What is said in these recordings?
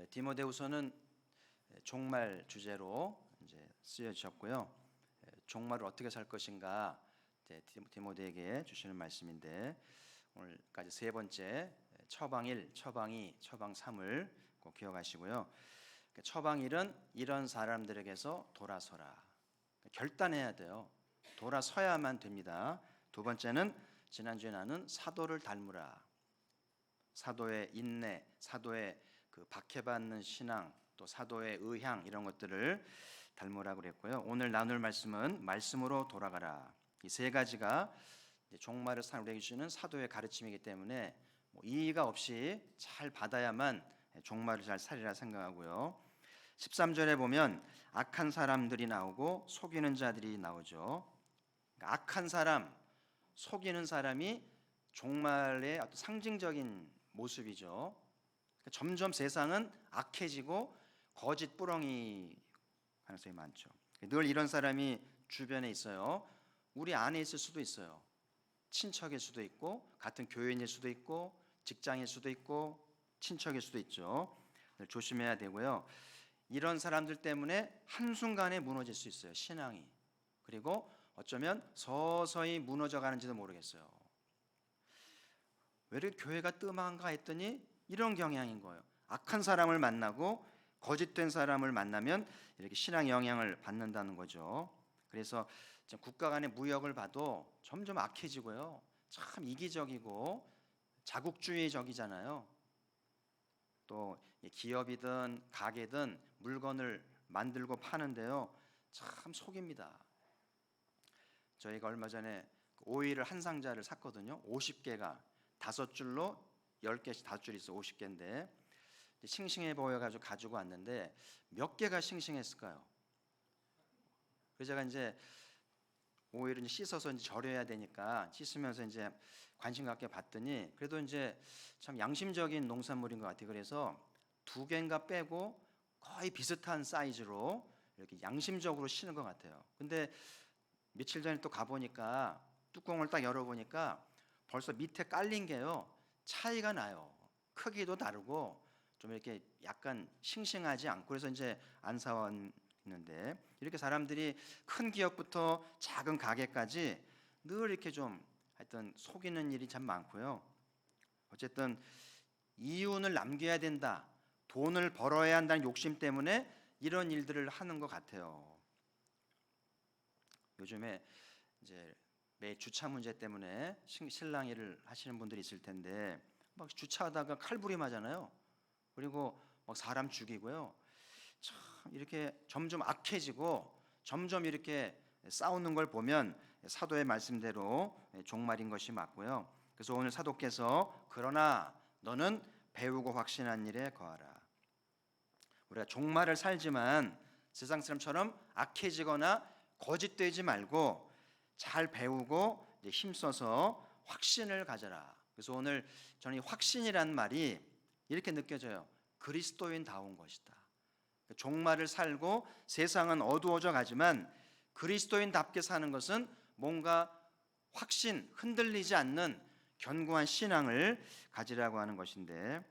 디모데후서는 종말 주제로 이제 쓰여주셨고요. 종말을 어떻게 살 것인가 디모데에게 주시는 말씀인데, 오늘까지 세 번째 처방 1, 처방 2, 처방 3을 꼭 기억하시고요. 처방 1은 이런 사람들에게서 돌아서라. 결단해야 돼요. 돌아서야만 됩니다. 두 번째는 지난주에 나눈 사도를 닮으라. 사도의 인내, 사도의 그 박해받는 신앙, 또 사도의 의향, 이런 것들을 닮으라고 그랬고요. 오늘 나눌 말씀은 말씀으로 돌아가라. 이 세 가지가 종말을 우리에게 주시는 사도의 가르침이기 때문에 이의가 없이 잘 받아야만 종말을 잘 살리라 생각하고요. 13절에 보면 악한 사람들이 나오고 속이는 자들이 나오죠. 그러니까 악한 사람, 속이는 사람이 종말의 어떤 상징적인 모습이죠. 그러니까 점점 세상은 악해지고 거짓 뿌렁이 가능성이 많죠. 늘 이런 사람이 주변에 있어요. 우리 안에 있을 수도 있어요. 친척일 수도 있고, 같은 교인일 수도 있고, 직장일 수도 있고, 친척일 수도 있죠. 늘 조심해야 되고요. 이런 사람들 때문에 한순간에 무너질 수 있어요, 신앙이. 그리고 어쩌면 서서히 무너져 가는지도 모르겠어요. 왜 이렇게 교회가 뜸한가 했더니 이런 경향인 거예요. 악한 사람을 만나고 거짓된 사람을 만나면 이렇게 신앙 영향을 받는다는 거죠. 그래서 국가 간의 무역을 봐도 점점 악해지고요. 참 이기적이고 자국주의적이잖아요. 또 기업이든 가게든 물건을 만들고 파는데요, 참 속입니다. 저희가 얼마 전에 오일을 한 상자를 샀거든요. 50개가 5줄로 10개씩 5줄이 있어 50개인데 싱싱해 보여가지고 가지고 왔는데 몇 개가 싱싱했을까요? 그래서 제가 이제 오일을 씻어서 이제 절여야 되니까 씻으면서 이제 관심 갖게 봤더니 그래도 이제 참 양심적인 농산물인 것 같아요. 그래서 2개인가 빼고 거의 비슷한 사이즈로 이렇게 양심적으로 씻는 것 같아요. 근데 며칠 전에 또 가보니까 뚜껑을 딱 열어보니까 벌써 밑에 깔린 게요, 차이가 나요. 크기도 다르고 좀 이렇게 약간 싱싱하지 않고, 그래서 이제 안 사왔는데, 이렇게 사람들이 큰 기업부터 작은 가게까지 늘 이렇게 좀 하여튼 속이는 일이 참 많고요. 어쨌든 이윤을 남겨야 된다, 돈을 벌어야 한다는 욕심 때문에 이런 일들을 하는 것 같아요. 요즘에 이제 매 주차 문제 때문에 실랑이를 하시는 분들이 있을 텐데 막 주차하다가 칼부림하잖아요. 그리고 막 사람 죽이고요. 참 이렇게 점점 악해지고 점점 이렇게 싸우는 걸 보면 사도의 말씀대로 종말인 것이 맞고요. 그래서 오늘 사도께서 그러나 너는 배우고 확신한 일에 거하라. 우리가 종말을 살지만 세상 사람처럼 악해지거나 거짓되지 말고 잘 배우고 힘써서 확신을 가져라. 그래서 오늘 저는 이 확신이란 말이 이렇게 느껴져요. 그리스도인다운 것이다. 종말을 살고 세상은 어두워져 가지만 그리스도인답게 사는 것은 뭔가 확신, 흔들리지 않는 견고한 신앙을 가지라고 하는 것인데,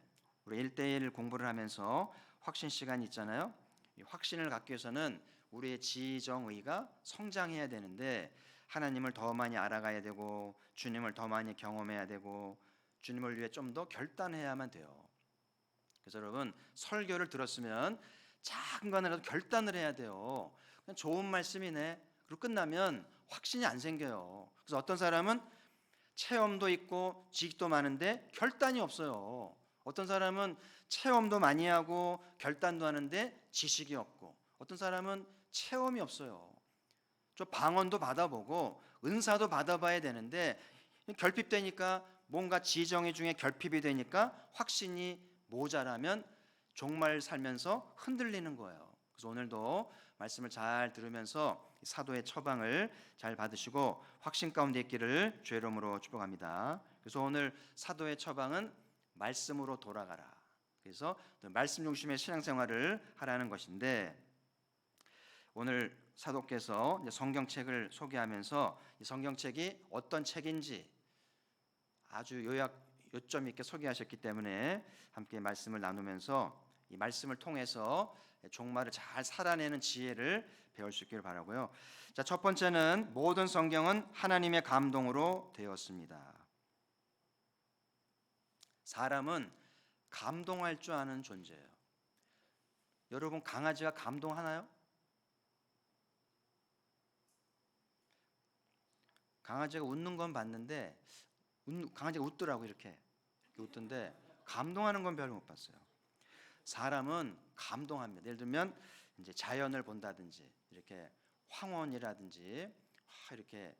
우리 1대1 공부를 하면서 확신 시간이 있잖아요. 이 확신을 갖기 위해서는 우리의 지정의가 성장해야 되는데 하나님을 더 많이 알아가야 되고 주님을 더 많이 경험해야 되고 주님을 위해 좀 더 결단해야만 돼요. 그래서 여러분, 설교를 들었으면 작은 거라도 결단을 해야 돼요. 그냥 좋은 말씀이네, 그리고 끝나면 확신이 안 생겨요. 그래서 어떤 사람은 체험도 있고 지식도 많은데 결단이 없어요. 어떤 사람은 체험도 많이 하고 결단도 하는데 지식이 없고, 어떤 사람은 체험이 없어요. 저 방언도 받아보고 은사도 받아봐야 되는데 결핍되니까, 뭔가 지정의 중에 결핍이 되니까 확신이 모자라면 종말 살면서 흔들리는 거예요. 그래서 오늘도 말씀을 잘 들으면서 사도의 처방을 잘 받으시고 확신 가운데 있기를 주의 이름으로 축복합니다. 그래서 오늘 사도의 처방은 말씀으로 돌아가라. 그래서 말씀 중심의 신앙생활을 하라는 것인데, 오늘 사도께서 성경책을 소개하면서 이 성경책이 어떤 책인지 아주 요점 있게 소개하셨기 때문에 함께 말씀을 나누면서 이 말씀을 통해서 종말을 잘 살아내는 지혜를 배울 수 있기를 바라고요. 자, 첫 번째는 모든 성경은 하나님의 감동으로 되었습니다. 사람은 감동할 줄 아는 존재예요. 여러분, 강아지가 감동하나요? 강아지가 웃는 건 봤는데 강아지가 웃더라고, 이렇게 웃던데 감동하는 건 별로 못 봤어요. 사람은 감동합니다. 예를 들면 이제 자연을 본다든지, 이렇게 황혼이라든지, 이렇게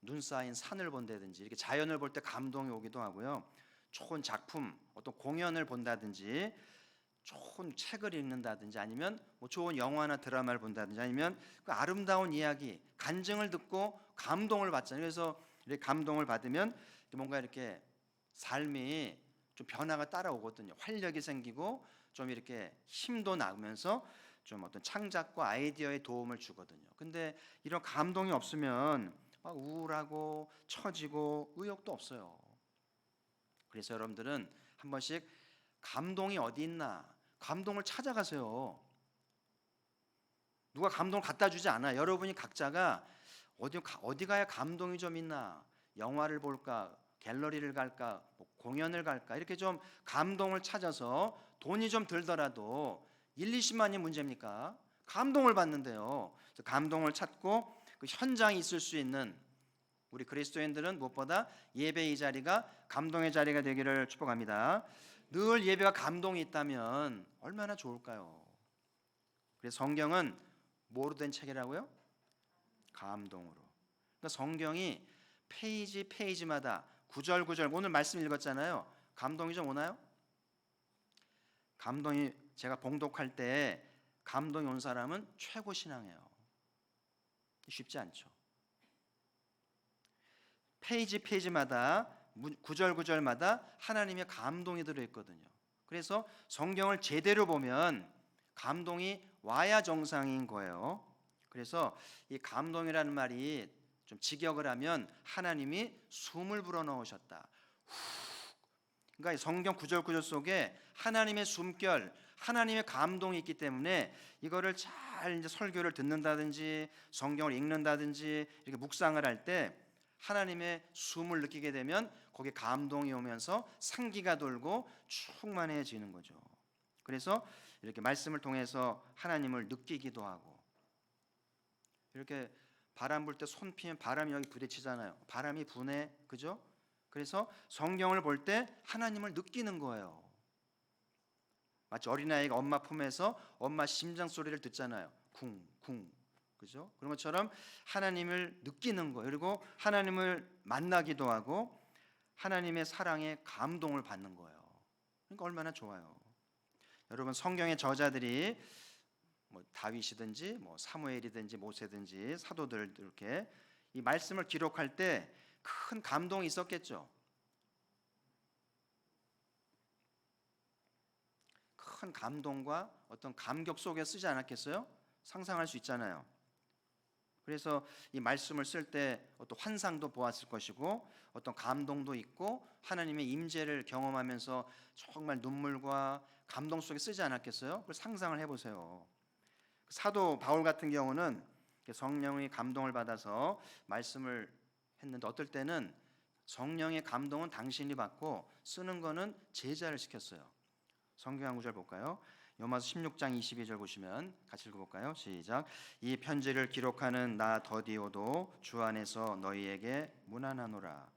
눈 쌓인 산을 본다든지, 이렇게 자연을 볼 때 감동이 오기도 하고요. 좋은 작품, 어떤 공연을 본다든지, 좋은 책을 읽는다든지, 아니면 뭐 좋은 영화나 드라마를 본다든지, 아니면 그 아름다운 이야기, 간증을 듣고 감동을 받잖아요. 그래서 이렇게 감동을 받으면 뭔가 이렇게 삶이 좀 변화가 따라오거든요. 활력이 생기고 좀 이렇게 힘도 나면서 좀 어떤 창작과 아이디어에 도움을 주거든요. 근데 이런 감동이 없으면 막 우울하고 처지고 의욕도 없어요. 그래서 여러분들은 한 번씩 감동이 어디 있나, 감동을 찾아가세요. 누가 감동을 갖다 주지 않아요. 여러분이 각자가 어디 가야 감동이 좀 있나, 영화를 볼까, 갤러리를 갈까, 뭐 공연을 갈까, 이렇게 좀 감동을 찾아서 돈이 좀 들더라도 1, 20만이 문제입니까? 감동을 받는데요. 그래서 감동을 찾고 그 현장에 있을 수 있는 우리 그리스도인들은 무엇보다 예배 이 자리가 감동의 자리가 되기를 축복합니다. 늘 예배가 감동이 있다면 얼마나 좋을까요? 그래서 성경은 뭐로 된 책이라고요? 감동으로. 그러니까 성경이 페이지 페이지마다 구절 구절, 오늘 말씀 읽었잖아요. 감동이 좀 오나요? 감동이, 제가 봉독할 때 감동이 온 사람은 최고 신앙이에요. 쉽지 않죠. 페이지 페이지마다, 구절 구절마다 하나님의 감동이 들어있거든요. 그래서 성경을 제대로 보면 감동이 와야 정상인 거예요. 그래서 이 감동이라는 말이 좀 직역을 하면 하나님이 숨을 불어넣으셨다. 그러니까 성경 구절 구절 속에 하나님의 숨결, 하나님의 감동이 있기 때문에 이거를 잘 이제 설교를 듣는다든지 성경을 읽는다든지 이렇게 묵상을 할 때 하나님의 숨을 느끼게 되면 거기에 감동이 오면서 생기가 돌고 충만해지는 거죠. 그래서 이렇게 말씀을 통해서 하나님을 느끼기도 하고, 이렇게 바람 불 때 손 피면 바람이 여기 부딪히잖아요. 바람이 부네, 그죠? 그래서 성경을 볼 때 하나님을 느끼는 거예요. 마치 어린아이가 엄마 품에서 엄마 심장 소리를 듣잖아요. 쿵쿵, 그죠? 그런 것처럼 하나님을 느끼는 거예요. 그리고 하나님을 만나기도 하고 하나님의 사랑에 감동을 받는 거예요. 그러니까 얼마나 좋아요. 여러분, 성경의 저자들이 뭐 다윗이든지 뭐 사무엘이든지 모세든지 사도들, 이렇게 이 말씀을 기록할 때 큰 감동이 있었겠죠. 큰 감동과 어떤 감격 속에 쓰지 않았겠어요? 상상할 수 있잖아요. 그래서 이 말씀을 쓸 때 어떤 환상도 보았을 것이고 어떤 감동도 있고 하나님의 임재를 경험하면서 정말 눈물과 감동 속에 쓰지 않았겠어요? 그걸 상상을 해보세요. 사도 바울 같은 경우는 성령의 감동을 받아서 말씀을 했는데, 어떨 때는 성령의 감동은 당신이 받고 쓰는 거는 제자를 시켰어요. 성경 한 구절 볼까요? 요마서 16장 22절 보시면 같이 읽어볼까요? 시작. 이 편지를 기록하는 나 더디오도 주 안에서 너희에게 문안하노라.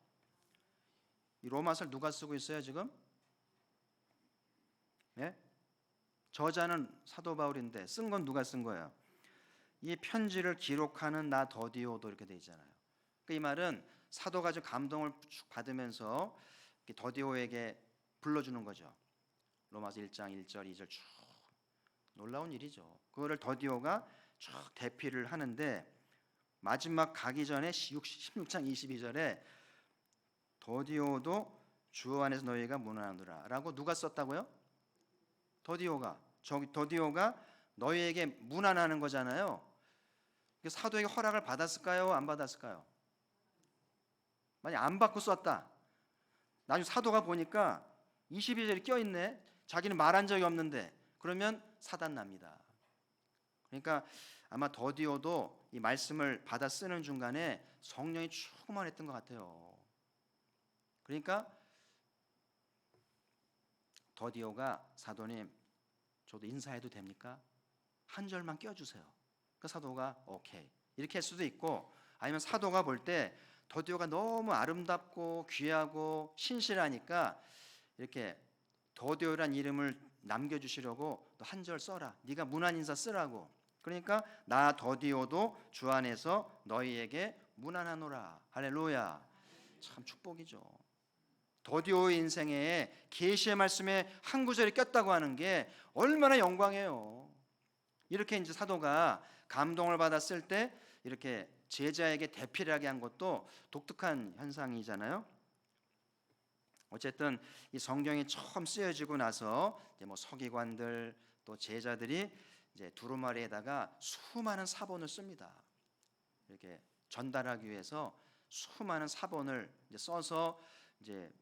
이 로마서를 누가 쓰고 있어요 지금? 네? 저자는 사도 바울인데 쓴 건 누가 쓴 거예요? 이 편지를 기록하는 나 더디오도, 이렇게 돼 있잖아요. 이 말은 사도가 좀 감동을 받으면서 더디오에게 불러주는 거죠. 로마서 1장 1절 2절 쭉 놀라운 일이죠. 그거를 더디오가 쭉 대피를 하는데 마지막 가기 전에 16장 22절에 더디오도 주 안에서 너희가 문안하노라 라고 누가 썼다고요? 더디오가. 더디오가 너희에게 문안하는 거잖아요. 사도에게 허락을 받았을까요? 안 받았을까요? 만약 안 받고 썼다, 나중에 사도가 보니까 22절이 껴있네. 자기는 말한 적이 없는데 그러면 사단 납니다. 그러니까 아마 더디오도 이 말씀을 받아 쓰는 중간에 성령이 충만했던 것 같아요. 그러니까 더디오가 사도님 저도 인사해도 됩니까? 한 절만 껴주세요. 그 사도가 오케이 이렇게 할 수도 있고, 아니면 사도가 볼 때 더디오가 너무 아름답고 귀하고 신실하니까 이렇게 더디오란 이름을 남겨주시려고 너 한 절 써라. 네가 문안 인사 쓰라고. 그러니까 나 더디오도 주 안에서 너희에게 문안하노라. 할렐루야. 참 축복이죠. 더디오의 인생에 계시의 말씀에 한 구절이 꼈다고 하는 게 얼마나 영광이에요. 이렇게 이제 사도가 감동을 받았을 때 이렇게 제자에게 대필하게 한 것도 독특한 현상이잖아요. 어쨌든 이 성경이 처음 쓰여지고 나서 이제 뭐 서기관들 또 제자들이 이제 두루마리에다가 수많은 사본을 씁니다. 이렇게 전달하기 위해서 수많은 사본을 이제 써서 이제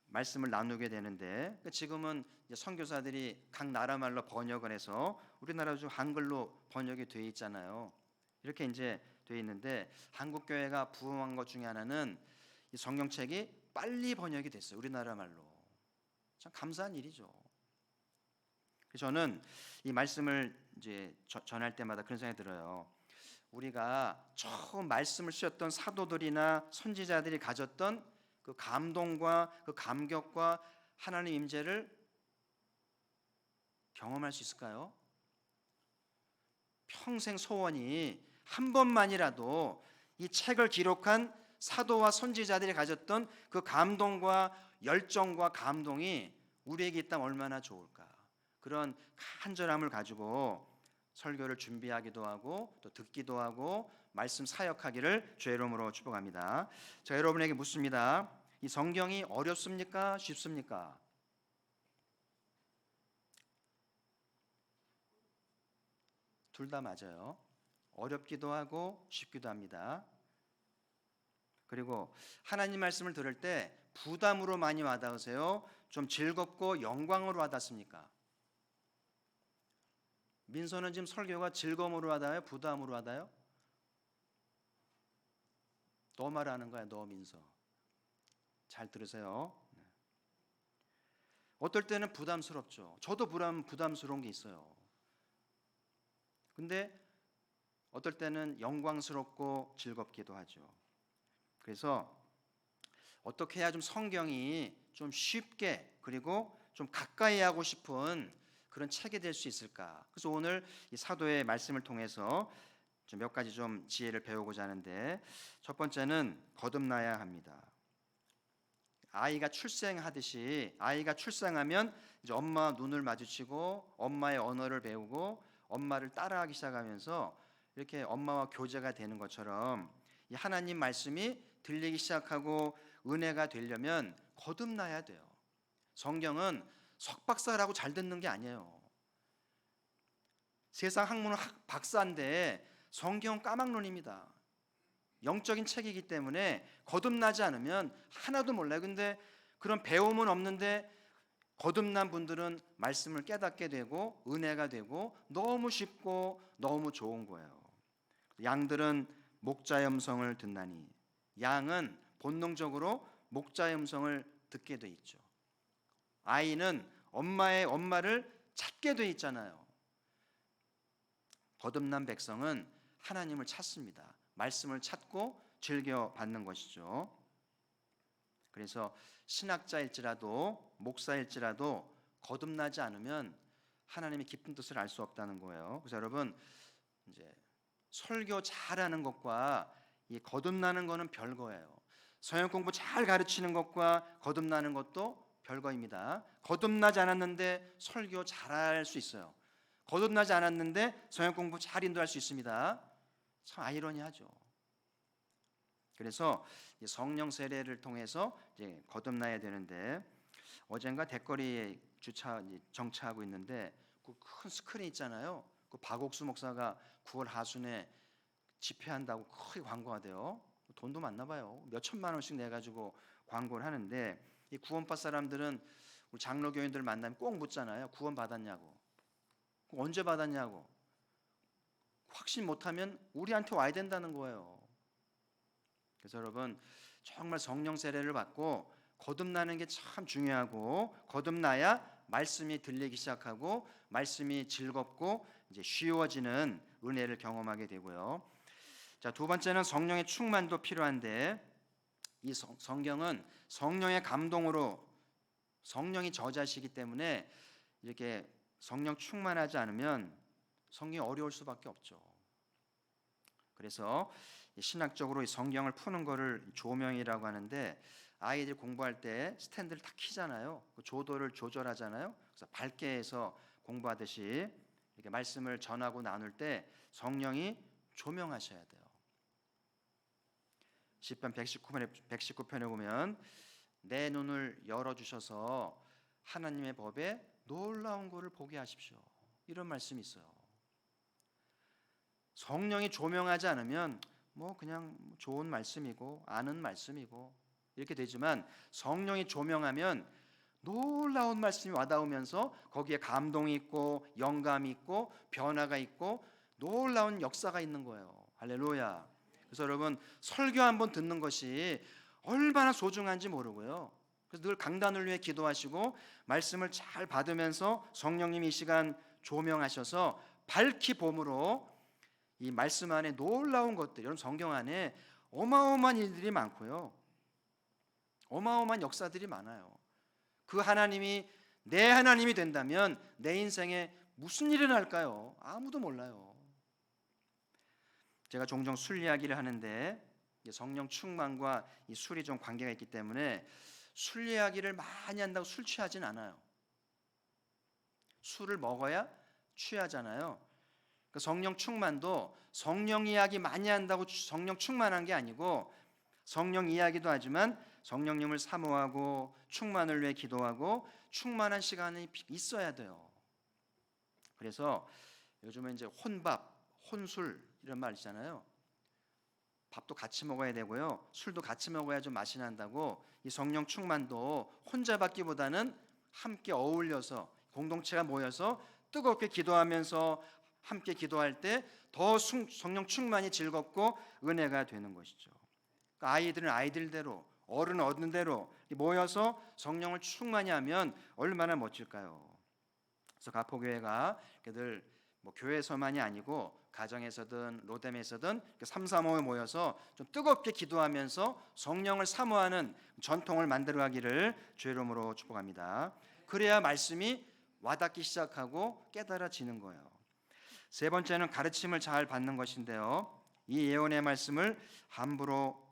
말씀을 나누게 되는데, 지금은 이제 선교사들이 각 나라 말로 번역을 해서 우리나라 중 한글로 번역이 돼 있잖아요. 이렇게 이제 돼 있는데 한국 교회가 부흥한 것 중에 하나는 이 성경책이 빨리 번역이 됐어요. 우리나라 말로. 참 감사한 일이죠. 저는 이 말씀을 이제 전할 때마다 그런 생각이 들어요. 우리가 처음 말씀을 쓰셨던 사도들이나 선지자들이 가졌던 그 감동과 그 감격과 하나님 임재를 경험할 수 있을까요? 평생 소원이 한 번만이라도 이 책을 기록한 사도와 선지자들이 가졌던 그 감동과 열정과 감동이 우리에게 있다면 얼마나 좋을까. 그런 간절함을 가지고 설교를 준비하기도 하고 또 듣기도 하고 말씀 사역하기를 주의 이름으로 축복합니다. 자, 여러분에게 묻습니다. 이 성경이 어렵습니까? 쉽습니까? 둘 다 맞아요. 어렵기도 하고 쉽기도 합니다. 그리고 하나님 말씀을 들을 때 부담으로 많이 와닿으세요? 좀 즐겁고 영광으로 와닿습니까? 민서는 지금 설교가 즐거움으로 와닿아요? 부담으로 와닿아요? 너 말하는 거야, 너 민서. 잘 들으세요. 어떨 때는 부담스럽죠. 저도 부담스러운 게 있어요. 근데 어떨 때는 영광스럽고 즐겁기도 하죠. 그래서 어떻게 해야 좀 성경이 좀 쉽게 그리고 좀 가까이 하고 싶은 그런 책이 될 수 있을까? 그래서 오늘 이 사도의 말씀을 통해서 좀 몇 가지 좀 지혜를 배우고자 하는데, 첫 번째는 거듭나야 합니다. 아이가 출생하듯이 아이가 출생하면 이제 엄마 눈을 마주치고 엄마의 언어를 배우고 엄마를 따라하기 시작하면서 이렇게 엄마와 교제가 되는 것처럼 이 하나님 말씀이 들리기 시작하고 은혜가 되려면 거듭나야 돼요. 성경은 석박사라고 잘 듣는 게 아니에요. 세상 학문은 박사인데 성경은 까막눈입니다. 영적인 책이기 때문에 거듭나지 않으면 하나도 몰라요. 근데 그런 배움은 없는데 거듭난 분들은 말씀을 깨닫게 되고 은혜가 되고 너무 쉽고 너무 좋은 거예요. 양들은 목자의 음성을 듣나니, 양은 본능적으로 목자의 음성을 듣게 돼 있죠. 아이는 엄마를 찾게 돼 있잖아요. 거듭난 백성은 하나님을 찾습니다. 말씀을 찾고 즐겨 받는 것이죠. 그래서 신학자일지라도 목사일지라도 거듭나지 않으면 하나님의 깊은 뜻을 알 수 없다는 거예요. 그래서 여러분, 이제 설교 잘하는 것과 이 거듭나는 것은 별거예요. 성경 공부 잘 가르치는 것과 거듭나는 것도 별거입니다. 거듭나지 않았는데 설교 잘할 수 있어요. 거듭나지 않았는데 성경 공부 잘 인도할 수 있습니다. 참 아이러니하죠. 그래서 성령 세례를 통해서 이제 거듭나야 되는데, 어젠가 댓거리에 정차하고 있는데 그 큰 스크린 있잖아요. 그 박옥수 목사가 9월 하순에 집회한다고 크게 광고가 돼요. 돈도 많나 봐요. 몇 천만 원씩 내가지고 광고를 하는데, 이 구원받 사람들은 우리 장로교인들 만나면 꼭 묻잖아요. 구원 받았냐고. 언제 받았냐고. 확신 못하면 우리한테 와야 된다는 거예요. 그래서 여러분 정말 성령 세례를 받고 거듭나는 게 참 중요하고, 거듭나야 말씀이 들리기 시작하고 말씀이 즐겁고 이제 쉬워지는 은혜를 경험하게 되고요. 자, 두 번째는 성령의 충만도 필요한데, 이 성경은 성령의 감동으로, 성령이 저자시기 때문에 이렇게 성령 충만하지 않으면 성경이 어려울 수밖에 없죠. 그래서 신학적으로 이 성경을 푸는 거를 조명이라고 하는데, 아이들 공부할 때 스탠드를 다 켜잖아요. 그 조도를 조절하잖아요. 그래서 밝게 해서 공부하듯이 이렇게 말씀을 전하고 나눌 때 성령이 조명하셔야 돼요. 시편 119편에 보면 내 눈을 열어주셔서 하나님의 법에 놀라운 것을 보게 하십시오, 이런 말씀이 있어요. 성령이 조명하지 않으면 뭐 그냥 좋은 말씀이고 아는 말씀이고 이렇게 되지만, 성령이 조명하면 놀라운 말씀이 와닿으면서 거기에 감동이 있고 영감이 있고 변화가 있고 놀라운 역사가 있는 거예요. 할렐루야. 그래서 여러분 설교 한번 듣는 것이 얼마나 소중한지 모르고요. 그래서 늘 강단을 위해 기도하시고 말씀을 잘 받으면서 성령님이 이 시간 조명하셔서 밝히 봄으로 이 말씀 안에 놀라운 것들, 여러분 성경 안에 어마어마한 일들이 많고요, 어마어마한 역사들이 많아요. 그 하나님이 내 하나님이 된다면 내 인생에 무슨 일이 날까요? 아무도 몰라요. 제가 종종 술 이야기를 하는데 성령 충만과 이 술이 좀 관계가 있기 때문에 술 이야기를 많이 한다고 술 취하진 않아요. 술을 먹어야 취하잖아요. 그 성령 충만도 성령 이야기 많이 한다고 성령 충만한 게 아니고, 성령 이야기도 하지만 성령님을 사모하고 충만을 위해 기도하고 충만한 시간이 있어야 돼요. 그래서 요즘에 이제 혼밥, 혼술 이런 말 있잖아요. 밥도 같이 먹어야 되고요, 술도 같이 먹어야 좀 맛이 난다고, 이 성령 충만도 혼자 받기보다는 함께 어울려서 공동체가 모여서 뜨겁게 기도하면서 함께 기도할 때 더 성령 충만이 즐겁고 은혜가 되는 것이죠. 그러니까 아이들은 아이들대로, 어른은 어른대로 모여서 성령을 충만히 하면 얼마나 멋질까요? 그래서 가포교회가 늘 뭐 교회에서만이 아니고 가정에서든 로뎀에서든 3, 3호에 모여서 좀 뜨겁게 기도하면서 성령을 사모하는 전통을 만들어가기를 주의 이름으로 축복합니다. 그래야 말씀이 와닿기 시작하고 깨달아지는 거예요. 세 번째는 가르침을 잘 받는 것인데요, 이 예언의 말씀을 함부로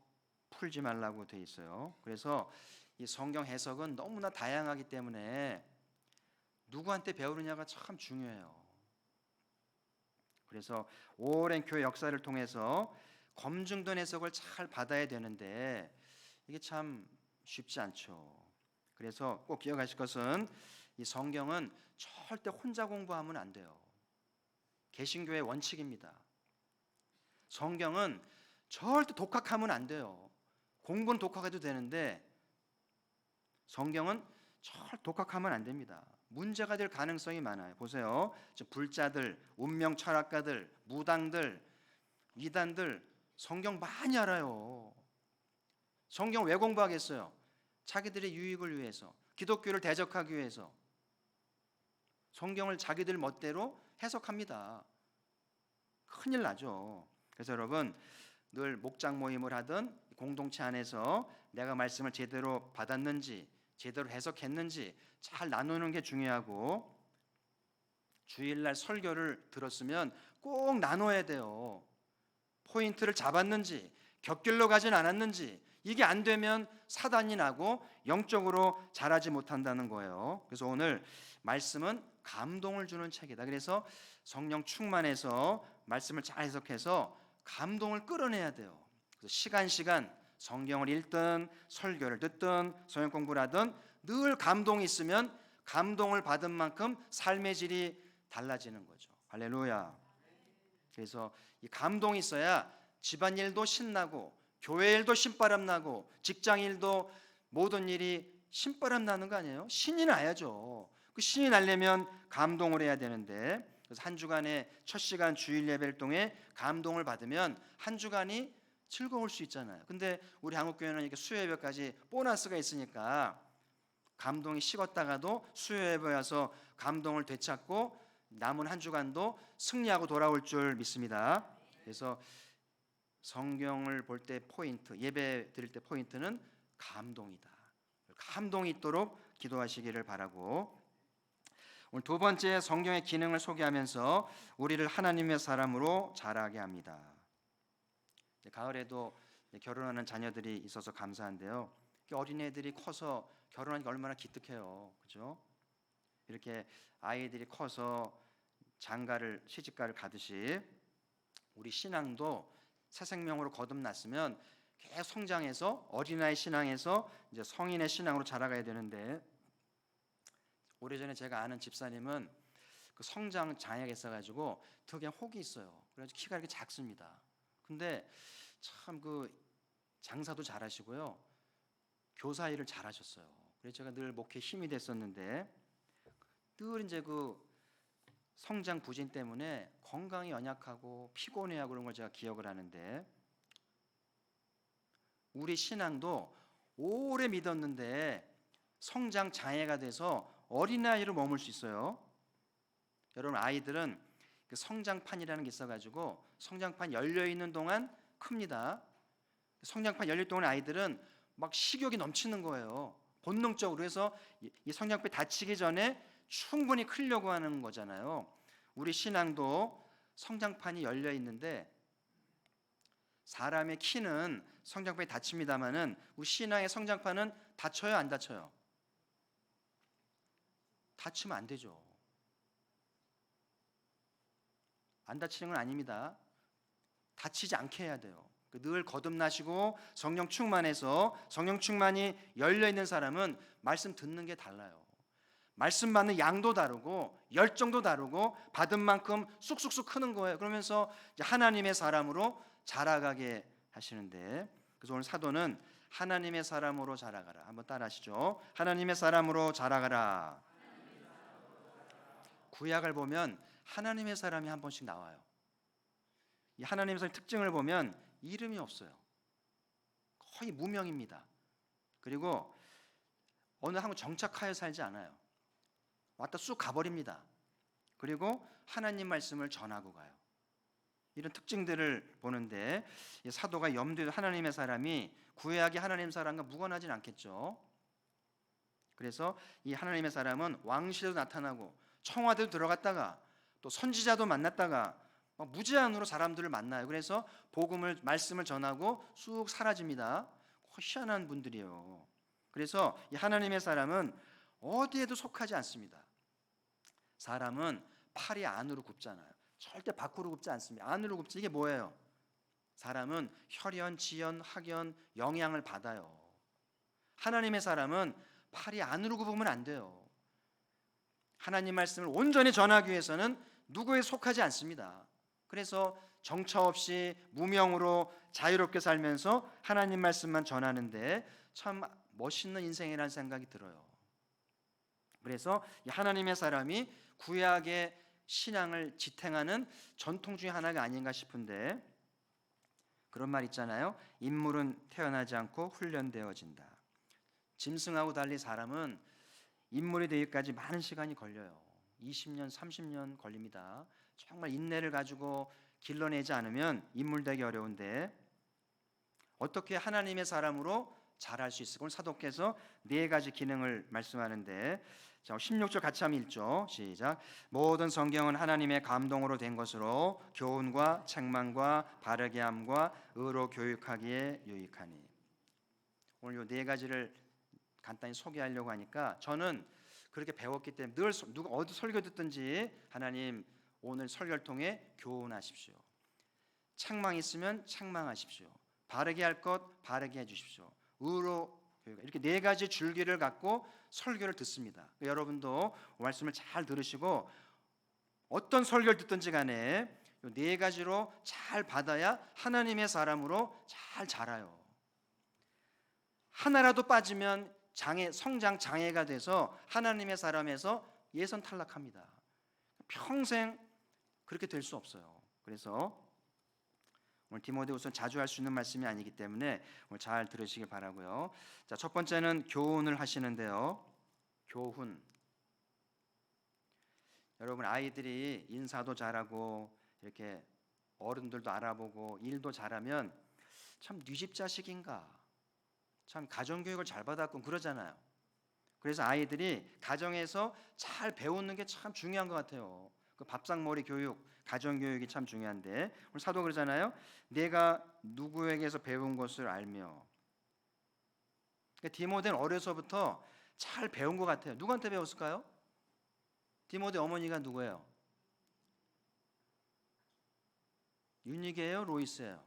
풀지 말라고 되어 있어요. 그래서 이 성경 해석은 너무나 다양하기 때문에 누구한테 배우느냐가 참 중요해요. 그래서 오랜 교회 역사를 통해서 검증된 해석을 잘 받아야 되는데 이게 참 쉽지 않죠. 그래서 꼭 기억하실 것은 이 성경은 절대 혼자 공부하면 안 돼요. 개신교의 원칙입니다. 성경은 절대 독학하면 안 돼요. 공부는 독학해도 되는데 성경은 절대 독학하면 안 됩니다. 문제가 될 가능성이 많아요. 보세요. 불자들, 운명 철학가들, 무당들, 이단들 성경 많이 알아요. 성경 왜 공부하겠어요? 자기들의 유익을 위해서, 기독교를 대적하기 위해서 성경을 자기들 멋대로 해석합니다. 큰일 나죠. 그래서 여러분 늘 목장 모임을 하든 공동체 안에서 내가 말씀을 제대로 받았는지 제대로 해석했는지 잘 나누는 게 중요하고, 주일날 설교를 들었으면 꼭 나눠야 돼요. 포인트를 잡았는지 곁길로 가진 않았는지, 이게 안 되면 사단이 나고 영적으로 자라지 못한다는 거예요. 그래서 오늘 말씀은 감동을 주는 책이다. 그래서 성령 충만해서 말씀을 잘 해석해서 감동을 끌어내야 돼요. 그래서 시간 성경을 읽든 설교를 듣든 성경 공부를 하든 늘 감동이 있으면 감동을 받은 만큼 삶의 질이 달라지는 거죠. 할렐루야. 그래서 이 감동이 있어야 집안일도 신나고 교회 일도 신바람 나고 직장 일도 모든 일이 신바람 나는 거 아니에요? 신이 나야죠. 그 신이 나려면 감동을 해야 되는데, 그래서 한 주간의 첫 시간 주일 예배를 통해 감동을 받으면 한 주간이 즐거울 수 있잖아요. 근데 우리 한국교회는 이렇게 수요 예배까지 보너스가 있으니까 감동이 식었다가도 수요 예배에 와서 감동을 되찾고 남은 한 주간도 승리하고 돌아올 줄 믿습니다. 그래서 성경을 볼 때 포인트, 예배 드릴 때 포인트는 감동이다. 감동이 있도록 기도하시기를 바라고, 오늘 두 번째 성경의 기능을 소개하면서 우리를 하나님의 사람으로 자라게 합니다. 가을에도 결혼하는 자녀들이 있어서 감사한데요. 어린애들이 커서 결혼하니까 얼마나 기특해요. 그죠? 이렇게 아이들이 커서 장가를 시집가를 가듯이 우리 신앙도 새 생명으로 거듭났으면 계속 성장해서 어린아이 신앙에서 이제 성인의 신앙으로 자라가야 되는데, 오래전에 제가 아는 집사님은 그 성장 장애가 있어가지고 되게 혹이 있어요. 그래서 키가 이렇게 작습니다. 근데 참 그 장사도 잘하시고요, 교사 일을 잘하셨어요. 그래서 제가 늘 목회 힘이 됐었는데, 늘 이제 그 성장 부진 때문에 건강이 연약하고 피곤해하고 그런 걸 제가 기억을 하는데, 우리 신앙도 오래 믿었는데 성장 장애가 돼서 어린아이로 머물 수 있어요. 여러분, 아이들은 그 성장판이라는 게 있어가지고 성장판 열려있는 동안 큽니다. 성장판 열릴 동안 아이들은 막 식욕이 넘치는 거예요, 본능적으로. 해서 이 성장판이 닫히기 전에 충분히 크려고 하는 거잖아요. 우리 신앙도 성장판이 열려 있는데, 사람의 키는 성장판이 닫힙니다만은 우리 신앙의 성장판은 닫혀요, 안 닫혀요? 닫히면 안 되죠. 안 닫히는 건 아닙니다. 닫히지 않게 해야 돼요. 늘 거듭나시고 성령 충만해서, 성령 충만이 열려 있는 사람은 말씀 듣는 게 달라요. 말씀 받는 양도 다르고 열정도 다르고 받은 만큼 쑥쑥쑥 크는 거예요. 그러면서 이제 하나님의 사람으로 자라가게 하시는데, 그래서 오늘 사도는 하나님의 사람으로 자라가라. 한번 따라하시죠. 하나님의 사람으로 자라가라. 구약을 보면 하나님의 사람이 한 번씩 나와요. 이 하나님의 사람의 특징을 보면 이름이 없어요. 거의 무명입니다. 그리고 어느 한국 정착하여 살지 않아요. 왔다 쑥 가버립니다. 그리고 하나님 말씀을 전하고 가요. 이런 특징들을 보는데, 이 사도가 염두에 하나님의 사람이 구약의 하나님 사람과 무관하진 않겠죠. 그래서 이 하나님의 사람은 왕실에도 나타나고 청와대도 들어갔다가 또 선지자도 만났다가 무제한으로 사람들을 만나요. 그래서 복음을, 말씀을 전하고 쑥 사라집니다. 희한한 분들이에요. 그래서 이 하나님의 사람은 어디에도 속하지 않습니다. 사람은 팔이 안으로 굽잖아요. 절대 밖으로 굽지 않습니다. 안으로 굽지. 이게 뭐예요? 사람은 혈연, 지연, 학연, 영향을 받아요. 하나님의 사람은 팔이 안으로 굽으면 안 돼요. 하나님 말씀을 온전히 전하기 위해서는 누구에 속하지 않습니다. 그래서 정처 없이 무명으로 자유롭게 살면서 하나님 말씀만 전하는데 참 멋있는 인생이라는 생각이 들어요. 그래서 하나님의 사람이 구약의 신앙을 지탱하는 전통 중에 하나가 아닌가 싶은데, 그런 말 있잖아요. 인물은 태어나지 않고 훈련되어진다. 짐승하고 달리 사람은 인물이 되기까지 많은 시간이 걸려요. 20년, 30년 걸립니다. 정말 인내를 가지고 길러내지 않으면 인물 되기 어려운데, 어떻게 하나님의 사람으로 자랄 수 있을까? 오늘 사도께서 네 가지 기능을 말씀하는데, 자, 16절 같이 한번 읽죠. 시작. 모든 성경은 하나님의 감동으로 된 것으로 교훈과 책망과 바르게 함과 의로 교육하기에 유익하니. 오늘 이 네 가지를 간단히 소개하려고 하니까, 저는 그렇게 배웠기 때문에 늘 누가 어디 설교 듣든지 하나님 오늘 설교를 통해 교훈하십시오. 책망 있으면 책망하십시오. 바르게 할 것 바르게 해주십시오. 의로 교육, 이렇게 네 가지 줄기를 갖고 설교를 듣습니다. 여러분도 말씀을 잘 들으시고 어떤 설교를 듣든지 간에 이 네 가지로 잘 받아야 하나님의 사람으로 잘 자라요. 하나라도 빠지면 성장 장애가 돼서 하나님의 사람에서 예선 탈락합니다. 평생 그렇게 될 수 없어요. 그래서 오늘 디모데후서 자주 할 수 있는 말씀이 아니기 때문에 오늘 잘 들으시길 바라고요. 자, 첫 번째는 교훈을 하시는데요. 교훈. 여러분, 아이들이 인사도 잘하고 이렇게 어른들도 알아보고 일도 잘하면 참 네 집 자식인가, 참 가정교육을 잘 받았군 그러잖아요. 그래서 아이들이 가정에서 잘 배우는 게 참 중요한 것 같아요. 그 밥상머리 교육, 가정교육이 참 중요한데 오늘 사도 그러잖아요. 내가 누구에게서 배운 것을 알며. 그러니까 디모데는 어려서부터 잘 배운 것 같아요. 누구한테 배웠을까요? 디모데 어머니가 누구예요? 유니게예요, 로이스예요?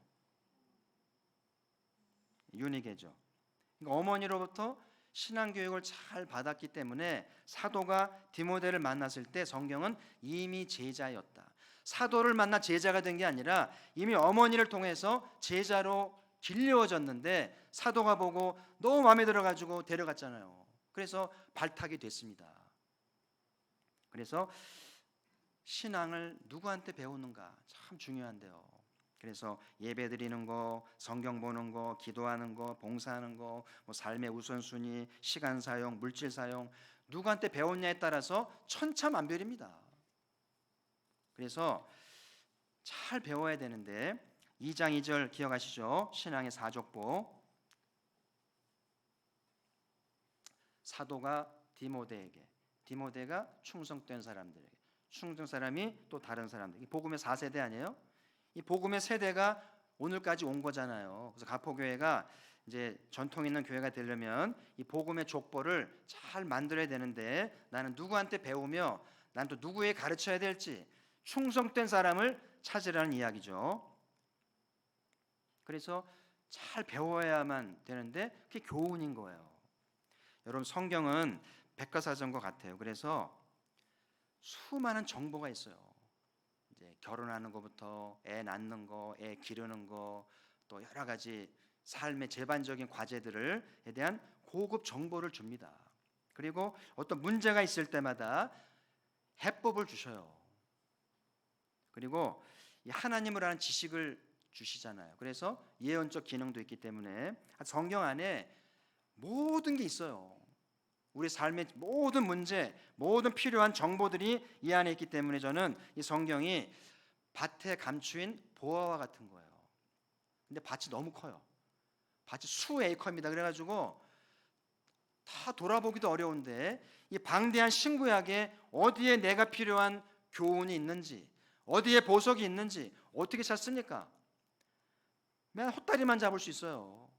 유니게죠. 그러니까 어머니로부터 신앙교육을 잘 받았기 때문에 사도가 디모데를 만났을 때 성경은 이미 제자였다. 사도를 만나 제자가 된 게 아니라 이미 어머니를 통해서 제자로 길러졌는데 사도가 보고 너무 마음에 들어가지고 데려갔잖아요. 그래서 발탁이 됐습니다. 그래서 신앙을 누구한테 배우는가 참 중요한데요. 그래서 예배 드리는 거, 성경 보는 거, 기도하는 거, 봉사하는 거, 뭐 삶의 우선순위, 시간 사용, 물질 사용, 누구한테 배웠냐에 따라서 천차만별입니다. 그래서 잘 배워야 되는데 2장 2절 기억하시죠? 신앙의 사족보. 사도가 디모데에게, 디모데가 충성된 사람들에게, 충성 사람이 또 다른 사람들. 복음의 4세대 아니에요? 이 복음의 세대가 오늘까지 온 거잖아요. 그래서 가포교회가 이제 전통 있는 교회가 되려면 이 복음의 족보를 잘 만들어야 되는데 나는 누구한테 배우며 난 또 누구에게 가르쳐야 될지 충성된 사람을 찾으라는 이야기죠. 그래서 잘 배워야만 되는데 그게 교훈인 거예요. 여러분, 성경은 백과사전과 같아요. 그래서 수많은 정보가 있어요. 이제 결혼하는 것부터 애 낳는 거, 애 기르는 거, 또 여러 가지 삶의 제반적인 과제들에 대한 고급 정보를 줍니다. 그리고 어떤 문제가 있을 때마다 해법을 주셔요. 그리고 하나님을 아는 지식을 주시잖아요. 그래서 예언적 기능도 있기 때문에 성경 안에 모든 게 있어요. 우리 삶의 모든 문제, 모든 필요한 정보들이 이 안에 있기 때문에 저는 이 성경이 밭에 감추인 보화와 같은 거예요. 근데 밭이 너무 커요. 밭이 수에이커입니다. 그래가지고 다 돌아보기도 어려운데 이 방대한 신구약에 어디에 내가 필요한 교훈이 있는지, 어디에 보석이 있는지 어떻게 찾습니까? 맨 헛다리만 잡을 수 있어요.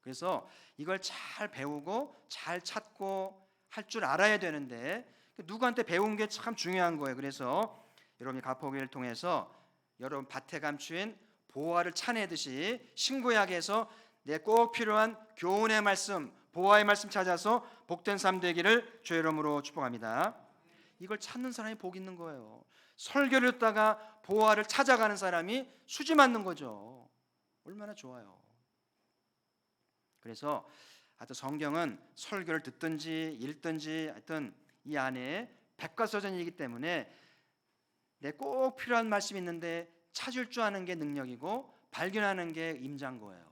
그래서 이걸 잘 배우고 잘 찾고 할 줄 알아야 되는데 누구한테 배운 게 참 중요한 거예요. 그래서 여러분이 가포교회를 통해서 여러분 밭에 감추인 보화를 찾내듯이 신구약에서 내 꼭 필요한 교훈의 말씀, 보화의 말씀 찾아서 복된 삶 되기를 주의 이름으로 축복합니다. 이걸 찾는 사람이 복 있는 거예요. 설교를 듣다가 보화를 찾아가는 사람이 수지 맞는 거죠. 얼마나 좋아요. 그래서 하여튼 성경은 설교를 듣든지 읽든지 하여튼 이 안에 백과사전이기 때문에 내 꼭 필요한 말씀이 있는데 찾을 줄 아는 게 능력이고 발견하는 게 임자인 거예요.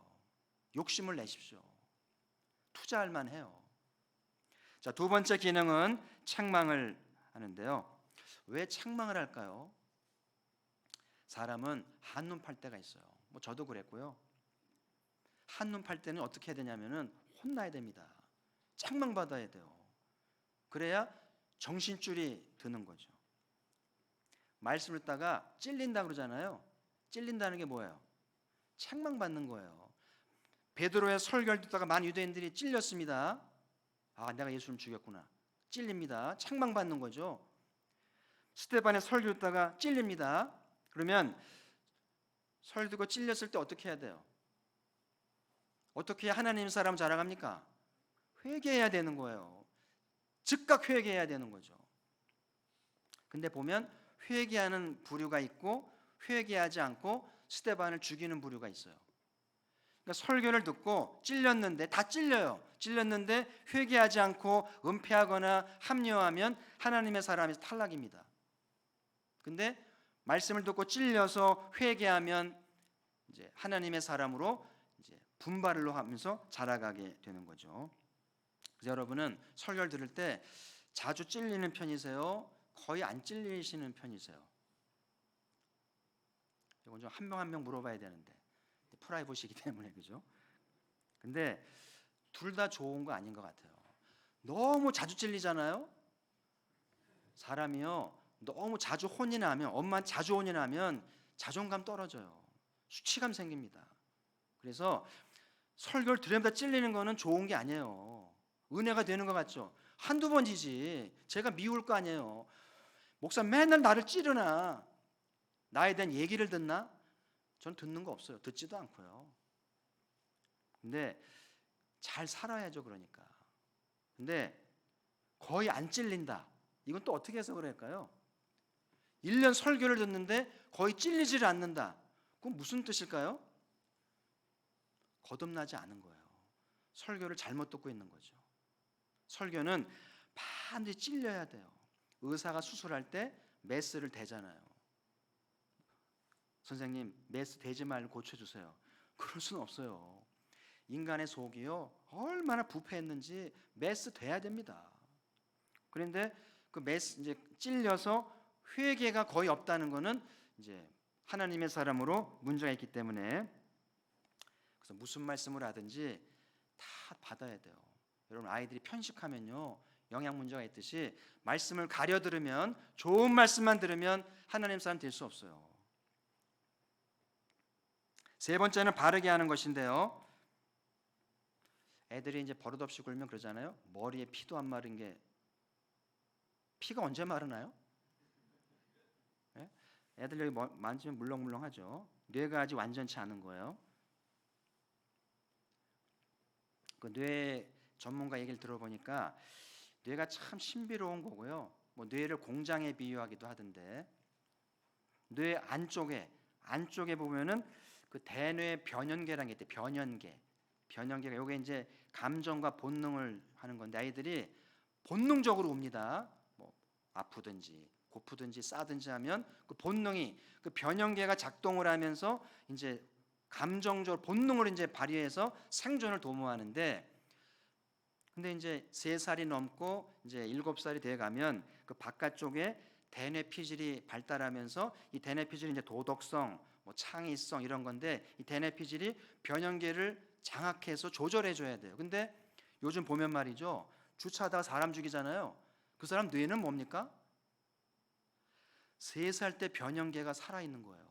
욕심을 내십시오. 투자할 만해요. 자, 두 번째 기능은 책망을 하는데요. 왜 책망을 할까요? 사람은 한눈 팔 때가 있어요. 뭐 저도 그랬고요. 한눈 팔 때는 어떻게 해야 되냐면은 혼나야 됩니다. 책망받아야 돼요. 그래야 정신줄이 드는 거죠. 말씀을 듣다가 찔린다 그러잖아요. 찔린다는 게 뭐예요? 책망받는 거예요. 베드로의 설교를 듣다가 많은 유대인들이 찔렸습니다. 아, 내가 예수를 죽였구나. 찔립니다. 책망받는 거죠. 스데반의 설교 듣다가 찔립니다. 그러면 설교 듣고 찔렸을 때 어떻게 해야 돼요? 어떻게 하나님 사람 자랑합니까? 회개해야 되는 거예요. 즉각 회개해야 되는 거죠. 근데 보면 회개하는 부류가 있고 회개하지 않고 스데반을 죽이는 부류가 있어요. 그러니까 설교를 듣고 찔렸는데 다 찔려요. 찔렸는데 회개하지 않고 은폐하거나 합리화하면 하나님의 사람이 탈락입니다. 근데 말씀을 듣고 찔려서 회개하면 이제 하나님의 사람으로 이제 분발을 하면서 자라가게 되는 거죠. 그래서 여러분은 설교를 들을 때 자주 찔리는 편이세요? 거의 안 찔리시는 편이세요? 이건 좀 한 명 한 명 물어봐야 되는데 프라이버시이기 때문에, 그죠? 근데 둘 다 좋은 거 아닌 것 같아요. 너무 자주 찔리잖아요. 사람이요, 너무 자주 혼이 나면, 엄마 자주 혼이 나면 자존감 떨어져요. 수치감 생깁니다. 그래서 설교를 들으면서 찔리는 거는 좋은 게 아니에요. 은혜가 되는 것 같죠? 한두 번이지. 제가 미울 거 아니에요. 목사 맨날 나를 찌르나, 나에 대한 얘기를 듣나? 전 듣는 거 없어요. 듣지도 않고요. 근데 잘 살아야죠. 그러니까. 근데 거의 안 찔린다. 이건 또 어떻게 해서 그럴까요? 1년 설교를 듣는데 거의 찔리지를 않는다. 그건 무슨 뜻일까요? 거듭나지 않은 거예요. 설교를 잘못 듣고 있는 거죠. 설교는 반드시 찔려야 돼요. 의사가 수술할 때 메스를 대잖아요. 선생님, 메스 대지 말고 고쳐주세요. 그럴 수는 없어요. 인간의 속이요, 얼마나 부패했는지 메스 돼야 됩니다. 그런데 그 메스 이제 찔려서 회개가 거의 없다는 것은 이제 하나님의 사람으로 문제가 있기 때문에, 그래서 무슨 말씀을 하든지 다 받아야 돼요. 여러분, 아이들이 편식하면요, 영양 문제가 있듯이 말씀을 가려 들으면, 좋은 말씀만 들으면 하나님 사람 될 수 없어요. 세 번째는 바르게 하는 것인데요, 애들이 이제 버릇없이 굴면 그러잖아요. 머리에 피도 안 마른 게, 피가 언제 마르나요? 네? 애들 여기 만지면 물렁물렁하죠. 뇌가 아직 완전치 않은 거예요. 그 뇌 전문가 얘기를 들어보니까 뇌가 참 신비로운 거고요. 뭐 뇌를 공장에 비유하기도 하던데, 뇌 안쪽에 보면은 그 대뇌 변연계라는 게 있대. 변연계가 요게 이제 감정과 본능을 하는 건데, 아이들이 본능적으로 옵니다. 뭐 아프든지 고프든지 싸든지 하면 그 본능이, 그 변연계가 작동을 하면서 이제 감정적으로 본능을 이제 발휘해서 생존을 도모하는데, 근데 이제 3살이 넘고 이제 7살이 돼 가면 그 바깥쪽에 대뇌 피질이 발달하면서, 이 대뇌 피질이 이제 도덕성, 뭐 창의성 이런 건데, 이 대뇌 피질이 변연계를 장악해서 조절해 줘야 돼요. 근데 요즘 보면 말이죠, 주차하다가 사람 죽이잖아요. 그 사람 뇌는 뭡니까? 3살 때 변연계가 살아있는 거예요.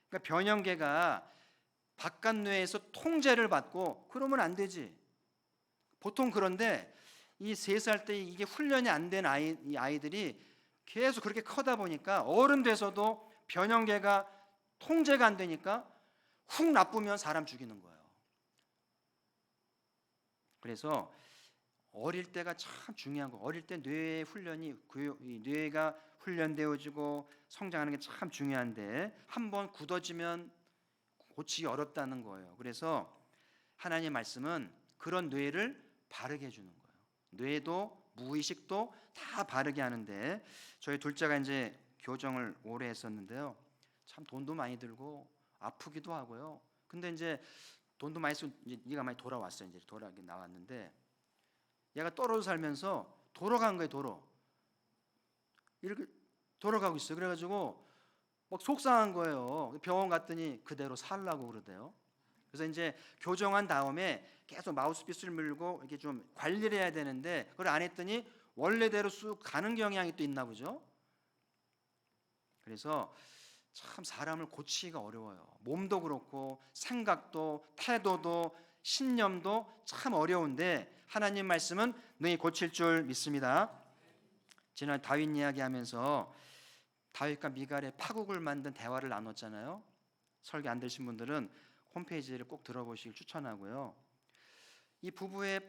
그러니까 변연계가 바깥 뇌에서 통제를 받고 그러면 안 되지. 보통 그런데 이 3살 때 이게 훈련이 안 된 이 아이들이 계속 그렇게 커다 보니까 어른 돼서도 변연계가 통제가 안 되니까 훅 나쁘면 사람 죽이는 거예요. 그래서 어릴 때가 참 중요한 거. 어릴 때 뇌 훈련이, 뇌가 훈련되어지고 성장하는 게 참 중요한데, 한번 굳어지면 고치기 어렵다는 거예요. 그래서 하나님의 말씀은 그런 뇌를 바르게 해주는 거예요. 뇌도 무의식도 다 바르게 하는데, 저희 둘째가 이제 교정을 오래 했었는데요, 참 돈도 많이 들고 아프기도 하고요. 근데 이제 돈도 많이 쓰고 얘가 많이 돌아왔어요. 이제 돌아오긴 나왔는데, 얘가 떨어져 살면서 돌아간 거예요. 이렇게 돌아가고 있어요. 그래가지고 막 속상한 거예요. 병원 갔더니 그대로 살라고 그러대요. 그래서 이제 교정한 다음에 계속 마우스피스를 물고 이렇게 좀 관리를 해야 되는데, 그걸 안 했더니 원래대로 쑥 가는 경향이 또 있나 보죠. 그래서 참 사람을 고치기가 어려워요. 몸도 그렇고 생각도 태도도 신념도 참 어려운데, 하나님 말씀은 너희 고칠 줄 믿습니다. 지난 다윗 이야기하면서 다윗과 미갈의 파국을 만든 대화를 나눴잖아요. 설교 안 들으신 분들은 홈페이지를 꼭 들어보시길 추천하고요. 이 부부의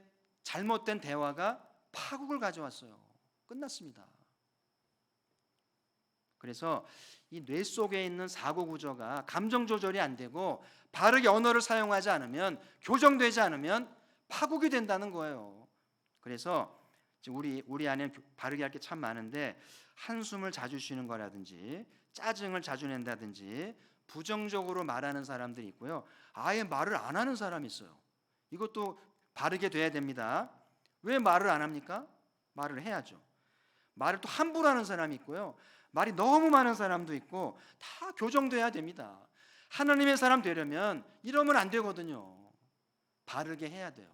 잘못된 대화가 파국을 가져왔어요. 끝났습니다. 그래서 이 뇌 속에 있는 사고 구조가 감정 조절이 안 되고 바르게 언어를 사용하지 않으면, 교정되지 않으면 파국이 된다는 거예요. 그래서 우리 안에 바르게 할 게 참 많은데 한숨을 자주 쉬는 거라든지 짜증을 자주 낸다든지 부정적으로 말하는 사람들이 있고요. 아예 말을 안 하는 사람이 있어요. 이것도 바르게 돼야 됩니다. 왜 말을 안 합니까? 말을 해야죠. 말을 또 함부로 하는 사람이 있고요. 말이 너무 많은 사람도 있고 다 교정돼야 됩니다. 하나님의 사람 되려면 이러면 안 되거든요. 바르게 해야 돼요.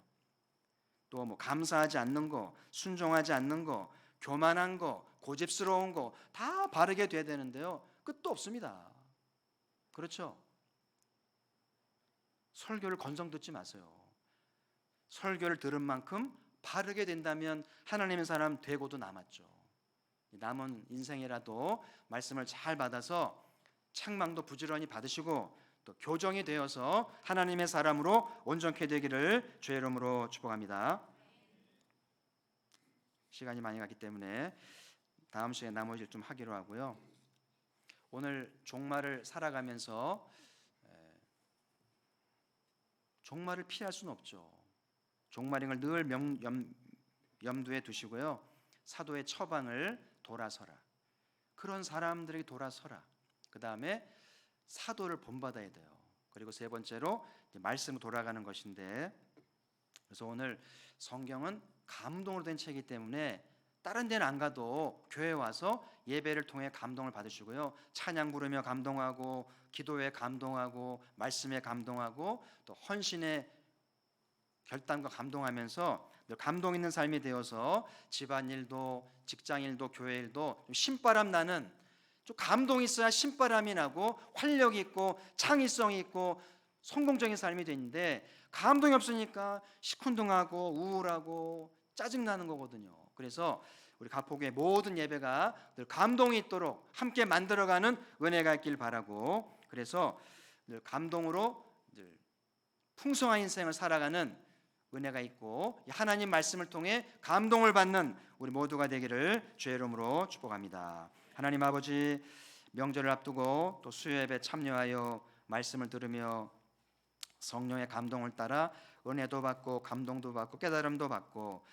또 뭐 감사하지 않는 거, 순종하지 않는 거, 교만한 거, 고집스러운 거 다 바르게 돼야 되는데요. 끝도 없습니다. 그렇죠? 설교를 건성 듣지 마세요. 설교를 들은 만큼 바르게 된다면 하나님의 사람 되고도 남았죠. 남은 인생이라도 말씀을 잘 받아서 책망도 부지런히 받으시고 또 교정이 되어서 하나님의 사람으로 온전케 되기를 주의 이름으로 축복합니다. 시간이 많이 갔기 때문에 다음 시간에 나머지를 좀 하기로 하고요. 오늘 종말을 살아가면서 종말을 피할 수는 없죠. 종말인 걸 늘 염두에 두시고요. 사도의 처방을 돌아서라. 그런 사람들에게 돌아서라. 그 다음에 사도를 본받아야 돼요. 그리고 세 번째로 말씀으로 돌아가는 것인데, 그래서 오늘 성경은 감동으로 된 책이기 때문에 다른 데는 안 가도 교회에 와서 예배를 통해 감동을 받으시고요. 찬양 부르며 감동하고 기도에 감동하고 말씀에 감동하고 또 헌신의 결단과 감동하면서 늘 감동 있는 삶이 되어서 집안일도 직장일도 교회일도 신바람 나는, 좀 감동이 있어야 신바람이 나고 활력이 있고 창의성이 있고 성공적인 삶이 되는데 감동이 없으니까 시큰둥하고 우울하고 짜증나는 거거든요. 그래서 우리 가폭의 모든 예배가 늘 감동이 있도록 함께 만들어가는 은혜가 있길 바라고, 그래서 늘 감동으로 늘 풍성한 인생을 살아가는 은혜가 있고 하나님 말씀을 통해 감동을 받는 우리 모두가 되기를 주의 이름으로 축복합니다. 하나님 아버지, 명절을 앞두고 또 수요예배 참여하여 말씀을 들으며 성령의 감동을 따라 은혜도 받고 감동도 받고 깨달음도 받고